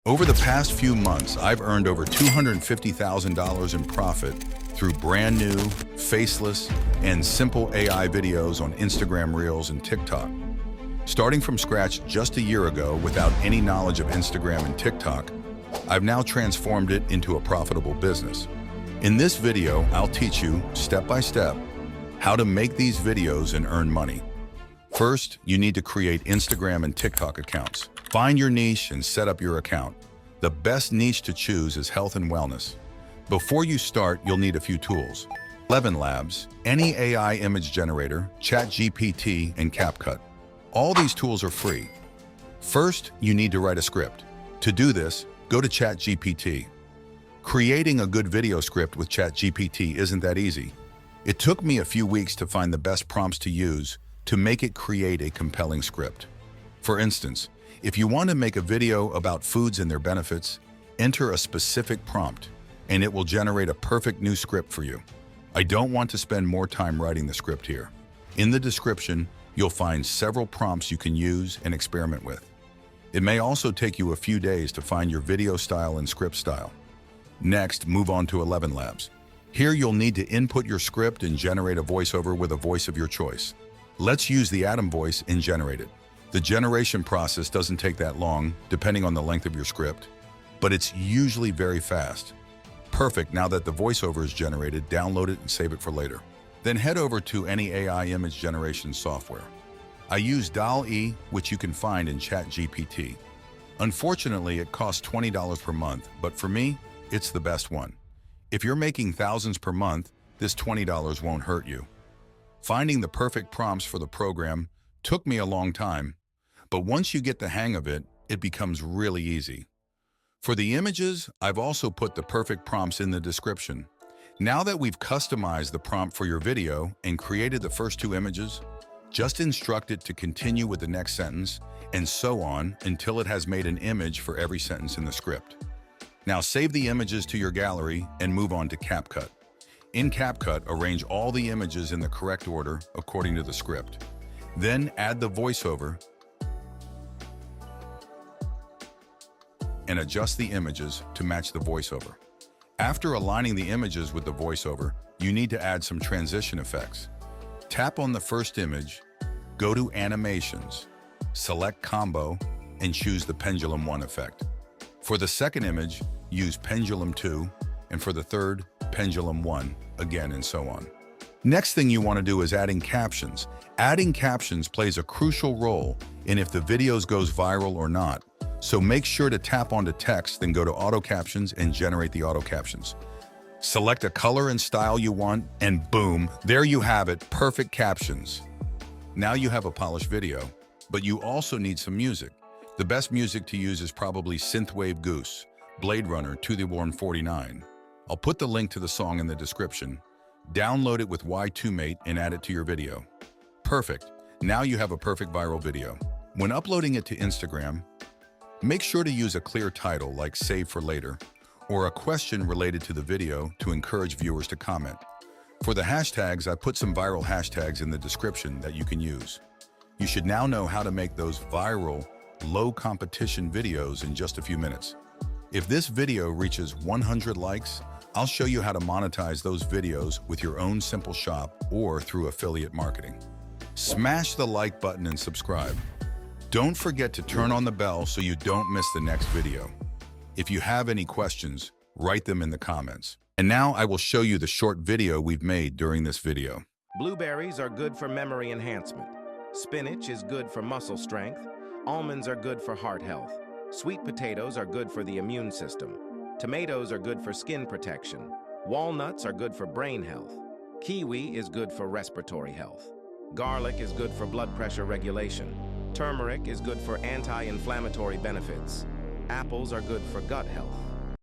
Over the past few months, I've earned over $250,000 in profit through brand new, faceless, and simple AI videos on Instagram Reels and TikTok. Starting from scratch just a year ago without any knowledge of Instagram and TikTok, I've now transformed it into a profitable business. In this video, I'll teach you, step by step, how to make these videos and earn money. First, you need to create Instagram and TikTok accounts. Find your niche and set up your account. The best niche to choose is health and wellness. Before you start, you'll need a few tools. 11 Labs, any AI image generator, ChatGPT, and CapCut. All these tools are free. First, you need to write a script. To do this, go to ChatGPT. Creating a good video script with ChatGPT isn't that easy. It took me a few weeks to find the best prompts to use to make it create a compelling script. For instance, if you want to make a video about foods and their benefits, enter a specific prompt, and it will generate a perfect new script for you. I don't want to spend more time writing the script here. In the description, you'll find several prompts you can use and experiment with. It may also take you a few days to find your video style and script style. Next, move on to 11 Labs. Here you'll need to input your script and generate a voiceover with a voice of your choice. Let's use the Atom voice and generate it. The generation process doesn't take that long, depending on the length of your script, but it's usually very fast. Perfect. Now that the voiceover is generated, download it and save it for later. Then head over to any AI image generation software. I use DALL-E, which you can find in ChatGPT. Unfortunately, it costs $20 per month, but for me, it's the best one. If you're making thousands per month, this $20 won't hurt you. Finding the perfect prompts for the program took me a long time, but once you get the hang of it, it becomes really easy. For the images, I've also put the perfect prompts in the description. Now that we've customized the prompt for your video and created the first two images, just instruct it to continue with the next sentence and so on until it has made an image for every sentence in the script. Now save the images to your gallery and move on to CapCut. In CapCut, arrange all the images in the correct order according to the script. Then add the voiceover and adjust the images to match the voiceover. After aligning the images with the voiceover, you need to add some transition effects. Tap on the first image, go to Animations, select Combo, and choose the Pendulum 1 effect. For the second image, use Pendulum 2, and for the third, Pendulum 1, again, and so on. Next thing you want to do is adding captions. Adding captions plays a crucial role in if the videos goes viral or not, so make sure to tap onto text, then go to Auto Captions and generate the auto captions. Select a color and style you want, and boom, there you have it, perfect captions. Now you have a polished video, but you also need some music. The best music to use is probably Synthwave Goose, Blade Runner 2049. I'll put the link to the song in the description. Download it with Y2Mate and add it to your video. Perfect. Now you have a perfect viral video. When uploading it to Instagram, make sure to use a clear title like Save for Later or a question related to the video to encourage viewers to comment. For the hashtags, I put some viral hashtags in the description that you can use. You should now know how to make those viral, low competition videos in just a few minutes. If this video reaches 100 likes, I'll show you how to monetize those videos with your own simple shop or through affiliate marketing. Smash the like button and subscribe. Don't forget to turn on the bell so you don't miss the next video. If you have any questions, write them in the comments. And now I will show you the short video we've made during this video. Blueberries are good for memory enhancement. Spinach is good for muscle strength. Almonds are good for heart health. Sweet potatoes are good for the immune system. Tomatoes are good for skin protection. Walnuts are good for brain health. Kiwi is good for respiratory health. Garlic is good for blood pressure regulation. Turmeric is good for anti-inflammatory benefits. Apples are good for gut health.